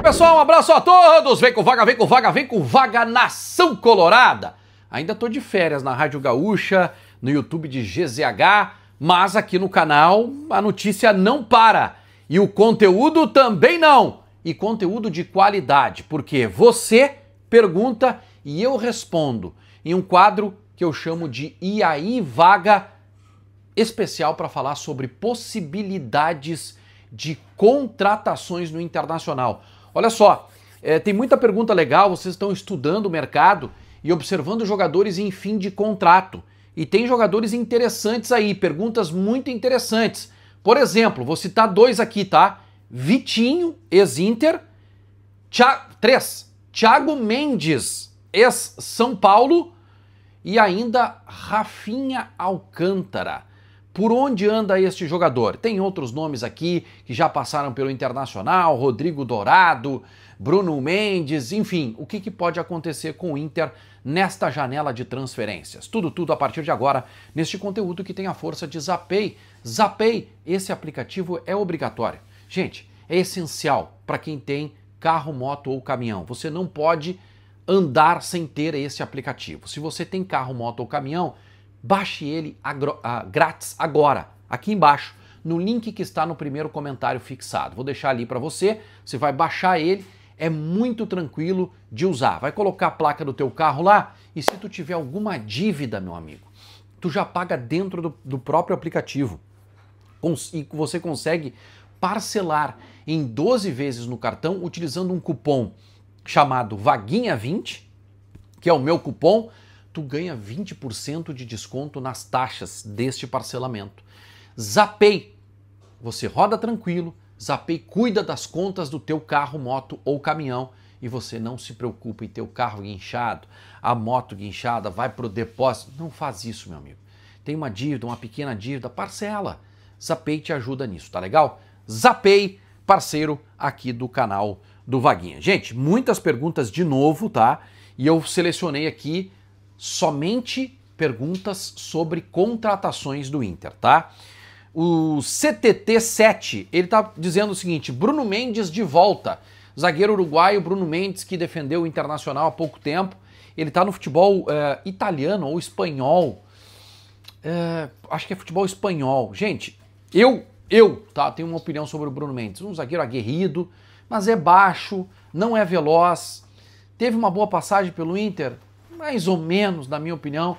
Pessoal, um abraço a todos, vem com vaga, vem com vaga, vem com vaga Nação Colorada. Ainda tô de férias na Rádio Gaúcha, no YouTube de GZH, mas aqui no canal a notícia não para e o conteúdo também não. E conteúdo de qualidade, porque você pergunta e eu respondo em um quadro que eu chamo de E aí Vaga, especial para falar sobre possibilidades de contratações no internacional. Olha só, tem muita pergunta legal, vocês estão estudando o mercado e observando jogadores em fim de contrato. E tem jogadores interessantes aí, perguntas muito interessantes. Por exemplo, vou citar dois aqui, tá? Vitinho, ex-Inter. Thiago Mendes, ex-São Paulo. E ainda Rafinha Alcântara. Por onde anda este jogador? Tem outros nomes aqui que já passaram pelo Internacional, Rodrigo Dourado, Bruno Mendes, enfim, o que pode acontecer com o Inter nesta janela de transferências? Tudo a partir de agora, neste conteúdo que tem a força de Zapay. Zapay, esse aplicativo é obrigatório. Gente, é essencial para quem tem carro, moto ou caminhão. Você não pode andar sem ter esse aplicativo. Se você tem carro, moto ou caminhão, baixe ele grátis agora, aqui embaixo, no link que está no primeiro comentário fixado. Vou deixar ali para você, você vai baixar ele, é muito tranquilo de usar. Vai colocar a placa do teu carro lá e se tu tiver alguma dívida, meu amigo, tu já paga dentro do próprio aplicativo. E você consegue parcelar em 12 vezes no cartão utilizando um cupom chamado Vaguinha20, que é o meu cupom. Tu ganha 20% de desconto nas taxas deste parcelamento. Zapay, você roda tranquilo, Zapay cuida das contas do teu carro, moto ou caminhão e você não se preocupa em ter o carro guinchado, a moto guinchada, vai pro depósito. Não faz isso, meu amigo. Tem uma dívida, uma pequena dívida, parcela. Zapay te ajuda nisso, tá legal? Zapay, parceiro aqui do canal do Vaguinha. Gente, muitas perguntas de novo, tá? E eu selecionei aqui somente perguntas sobre contratações do Inter, tá? O CTT7, ele tá dizendo o seguinte: Bruno Mendes de volta. Zagueiro uruguaio Bruno Mendes, que defendeu o Internacional há pouco tempo. Ele tá no futebol italiano ou espanhol. Acho que é futebol espanhol. Gente, eu tenho uma opinião sobre o Bruno Mendes. Um zagueiro aguerrido, mas é baixo, não é veloz. Teve uma boa passagem pelo Inter? Mais ou menos, na minha opinião.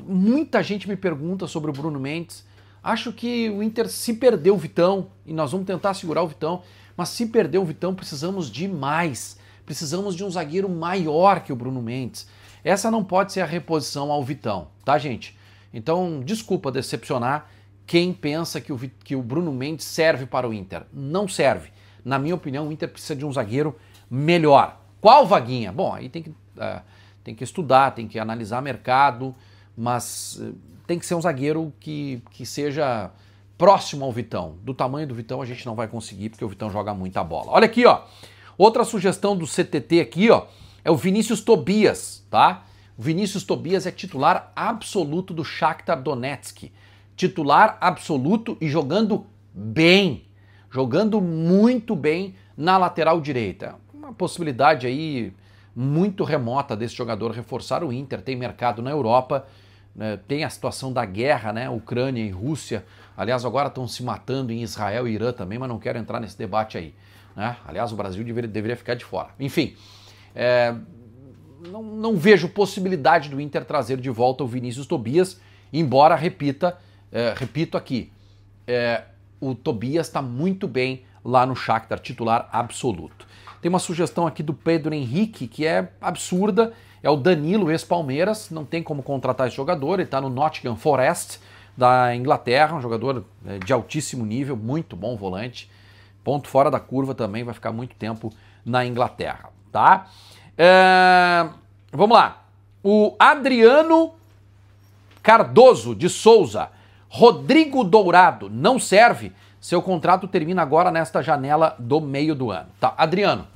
Muita gente me pergunta sobre o Bruno Mendes. Acho que o Inter se perdeu o Vitão, e nós vamos tentar segurar o Vitão, mas se perdeu o Vitão, precisamos de mais. Precisamos de um zagueiro maior que o Bruno Mendes. Essa não pode ser a reposição ao Vitão, tá, gente? Então, desculpa decepcionar quem pensa que o Bruno Mendes serve para o Inter. Não serve. Na minha opinião, o Inter precisa de um zagueiro melhor. Qual, Vaguinha? Bom, aí tem que estudar, tem que analisar mercado, mas tem que ser um zagueiro que seja próximo ao Vitão. Do tamanho do Vitão a gente não vai conseguir, porque o Vitão joga muita bola. Olha aqui, ó. Outra sugestão do CTT aqui, ó, é o Vinícius Tobias, tá? O Vinícius Tobias é titular absoluto do Shakhtar Donetsk. Titular absoluto e jogando bem. Jogando muito bem na lateral direita. Uma possibilidade aí muito remota desse jogador reforçar o Inter. Tem mercado na Europa, né? Tem a situação da guerra, né? Ucrânia e Rússia. Aliás, agora estão se matando em Israel e Irã também, mas não quero entrar nesse debate aí, né? Aliás, o Brasil deveria ficar de fora. Enfim, não vejo possibilidade do Inter trazer de volta o Vinícius Tobias, embora, repito aqui, o Tobias está muito bem lá no Shakhtar, titular absoluto. Tem uma sugestão aqui do Pedro Henrique que é absurda, é o Danilo, ex-Palmeiras, não tem como contratar esse jogador, ele está no Nottingham Forest da Inglaterra, um jogador de altíssimo nível, muito bom volante, ponto fora da curva também, vai ficar muito tempo na Inglaterra, tá? Vamos lá, o Adriano Cardoso de Souza, Rodrigo Dourado, não serve. Seu contrato termina agora nesta janela do meio do ano. Tá, Adriano,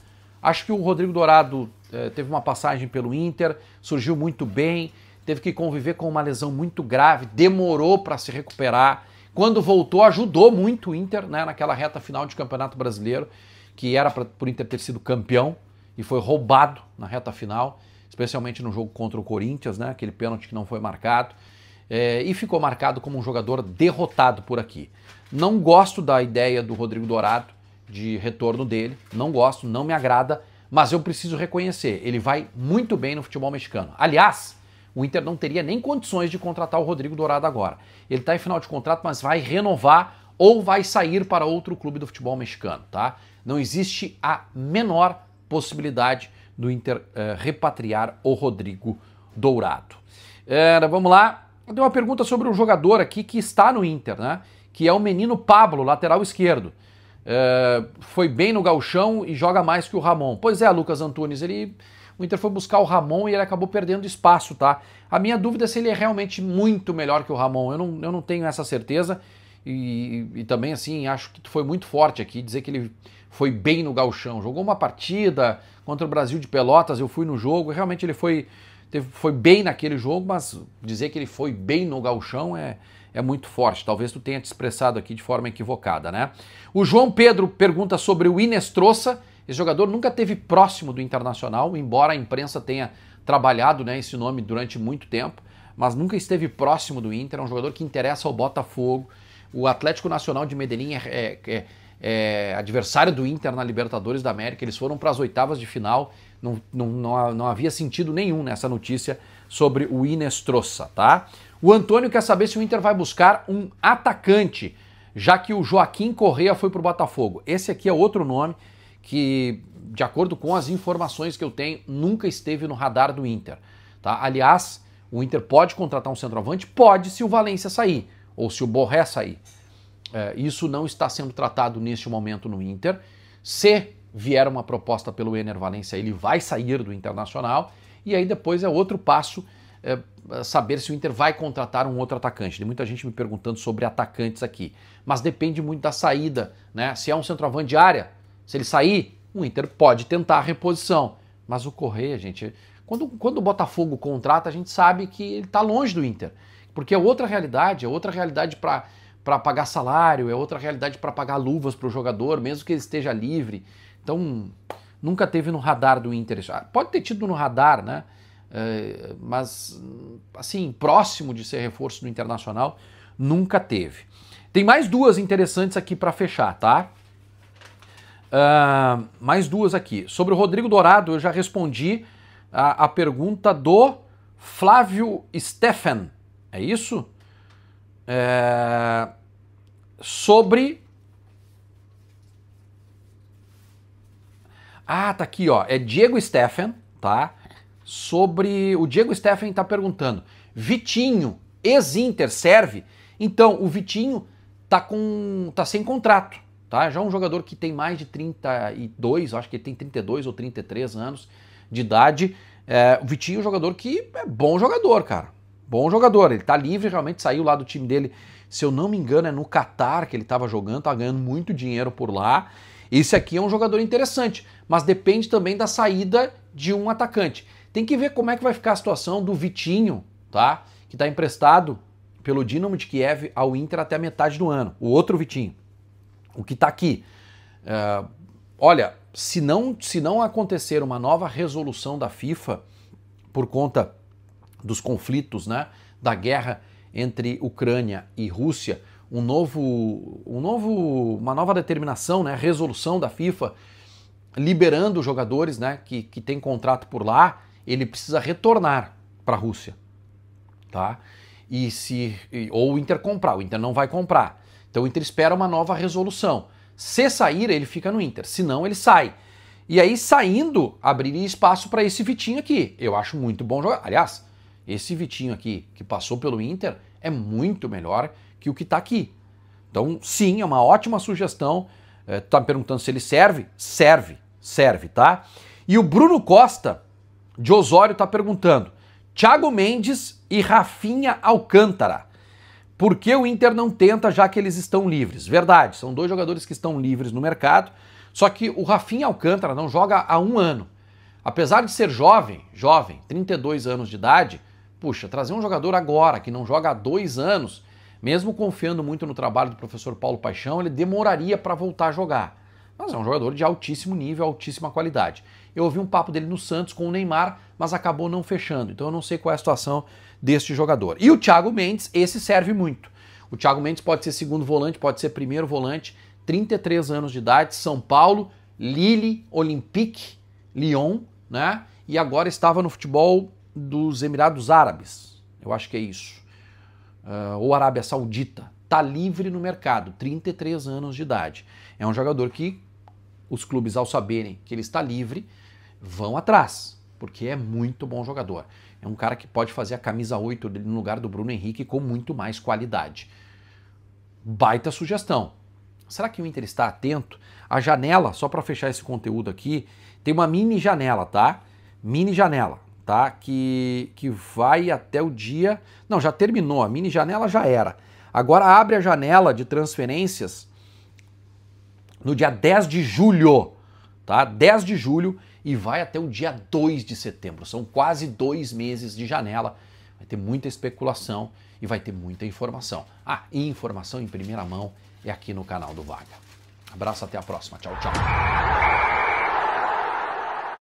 acho que o Rodrigo Dourado teve uma passagem pelo Inter, surgiu muito bem, teve que conviver com uma lesão muito grave, demorou para se recuperar. Quando voltou, ajudou muito o Inter, né, naquela reta final de Campeonato Brasileiro. que era para o Inter ter sido campeão e foi roubado na reta final, especialmente no jogo contra o Corinthians, né? Aquele pênalti que não foi marcado, e ficou marcado como um jogador derrotado por aqui. Não gosto da ideia do Rodrigo Dourado, de retorno dele, não gosto, não me agrada, mas eu preciso reconhecer, ele vai muito bem no futebol mexicano. Aliás, o Inter não teria nem condições de contratar o Rodrigo Dourado agora. Ele está em final de contrato, mas vai renovar ou vai sair para outro clube do futebol mexicano, tá? Não existe a menor possibilidade do Inter repatriar o Rodrigo Dourado. Vamos lá, tem uma pergunta sobre um jogador aqui que está no Inter, né? Que é o menino Pablo, lateral esquerdo. Foi bem no gauchão e joga mais que o Ramon. Pois é, Lucas Antunes, o Inter foi buscar o Ramon e ele acabou perdendo espaço, tá? A minha dúvida é se ele é realmente muito melhor que o Ramon, eu não tenho essa certeza e também, assim, acho que foi muito forte aqui dizer que ele foi bem no gauchão. Jogou uma partida contra o Brasil de Pelotas, eu fui no jogo, realmente ele foi bem naquele jogo, mas dizer que ele foi bem no gauchão é muito forte. Talvez tu tenha te expressado aqui de forma equivocada, né? O João Pedro pergunta sobre o Inestrosa. Esse jogador nunca esteve próximo do Internacional, embora a imprensa tenha trabalhado, né, esse nome durante muito tempo, mas nunca esteve próximo do Inter. É um jogador que interessa ao Botafogo. O Atlético Nacional de Medellín é adversário do Inter na Libertadores da América. Eles foram para as oitavas de final. Não havia sentido nenhum nessa notícia sobre o Inestrosa, tá? O Antônio quer saber se o Inter vai buscar um atacante, já que o Joaquim Correa foi para o Botafogo. Esse aqui é outro nome que, de acordo com as informações que eu tenho, nunca esteve no radar do Inter, tá? Aliás, o Inter pode contratar um centroavante? Pode, se o Valência sair, ou se o Borré sair. Isso não está sendo tratado neste momento no Inter. Se vier uma proposta pelo Ener Valencia, ele vai sair do Internacional, e aí depois é outro passo, saber se o Inter vai contratar um outro atacante. Tem muita gente me perguntando sobre atacantes aqui, mas depende muito da saída, né? Se é um centroavante de área, se ele sair, o Inter pode tentar a reposição, mas o Correa, gente, quando o Botafogo contrata, a gente sabe que ele está longe do Inter, porque é outra realidade para pagar salário, é outra realidade para pagar luvas para o jogador, mesmo que ele esteja livre. Então, nunca teve no radar do Inter. Pode ter tido no radar, né? Mas, assim, próximo de ser reforço do Internacional, nunca teve. Tem mais duas interessantes aqui para fechar, tá? Mais duas aqui. Sobre o Rodrigo Dourado, eu já respondi a pergunta do Flávio Stefan. É isso? Sobre... tá aqui, ó. É Diego Stefan, tá? Sobre... O Diego Stefan tá perguntando, Vitinho, ex-Inter, serve? Então, o Vitinho tá sem contrato, tá? Já um jogador que tem mais de 32, acho que ele tem 32 ou 33 anos de idade. O Vitinho é um jogador que é bom jogador, cara. Bom jogador. Ele tá livre, realmente saiu lá do time dele, se eu não me engano, é no Catar que ele tava jogando, tá ganhando muito dinheiro por lá. Esse aqui é um jogador interessante, mas depende também da saída de um atacante. Tem que ver como é que vai ficar a situação do Vitinho, tá? Que está emprestado pelo Dinamo de Kiev ao Inter até a metade do ano. O outro Vitinho. O que está aqui. Olha, se não acontecer uma nova resolução da FIFA por conta dos conflitos, né, da guerra entre Ucrânia e Rússia, uma nova determinação, né, resolução da FIFA liberando os jogadores, né, que tem contrato por lá, ele precisa retornar para a Rússia, tá? Ou o Inter comprar, o Inter não vai comprar. Então o Inter espera uma nova resolução. Se sair, ele fica no Inter, se não, ele sai. E aí, saindo, abriria espaço para esse Vitinho aqui. Eu acho muito bom jogador. Aliás, esse Vitinho aqui, que passou pelo Inter, é muito melhor que o que está aqui. Então, sim, é uma ótima sugestão. Tá me perguntando se ele serve? Serve, tá? E o Bruno Costa, de Osório, tá perguntando, Thiago Mendes e Rafinha Alcântara, por que o Inter não tenta, já que eles estão livres? Verdade, são dois jogadores que estão livres no mercado, só que o Rafinha Alcântara não joga há 1 ano. Apesar de ser jovem, 32 anos de idade, puxa, trazer um jogador agora, que não joga há 2 anos, mesmo confiando muito no trabalho do professor Paulo Paixão, ele demoraria para voltar a jogar, mas é um jogador de altíssimo nível, altíssima qualidade. Eu ouvi um papo dele no Santos com o Neymar, mas acabou não fechando, então eu não sei qual é a situação deste jogador. E o Thiago Mendes, esse serve muito. O Thiago Mendes pode ser segundo volante, pode ser primeiro volante, 33 anos de idade, São Paulo, Lille, Olympique, Lyon, né? E agora estava no futebol dos Emirados Árabes, eu acho que é isso, ou Arábia Saudita. Tá livre no mercado, 33 anos de idade. É um jogador que os clubes, ao saberem que ele está livre, vão atrás, porque é muito bom jogador. É um cara que pode fazer a camisa 8 no lugar do Bruno Henrique com muito mais qualidade. Baita sugestão. Será que o Inter está atento? A janela, só para fechar esse conteúdo aqui, tem uma mini janela, tá? Mini janela, tá? Que vai até o dia... Não, já terminou, a mini janela já era. Agora abre a janela de transferências no dia 10 de julho, tá? 10 de julho e vai até o dia 2 de setembro. São quase 2 meses de janela. Vai ter muita especulação e vai ter muita informação. Ah, e informação em primeira mão é aqui no canal do Vaga. Abraço, até a próxima. Tchau, tchau.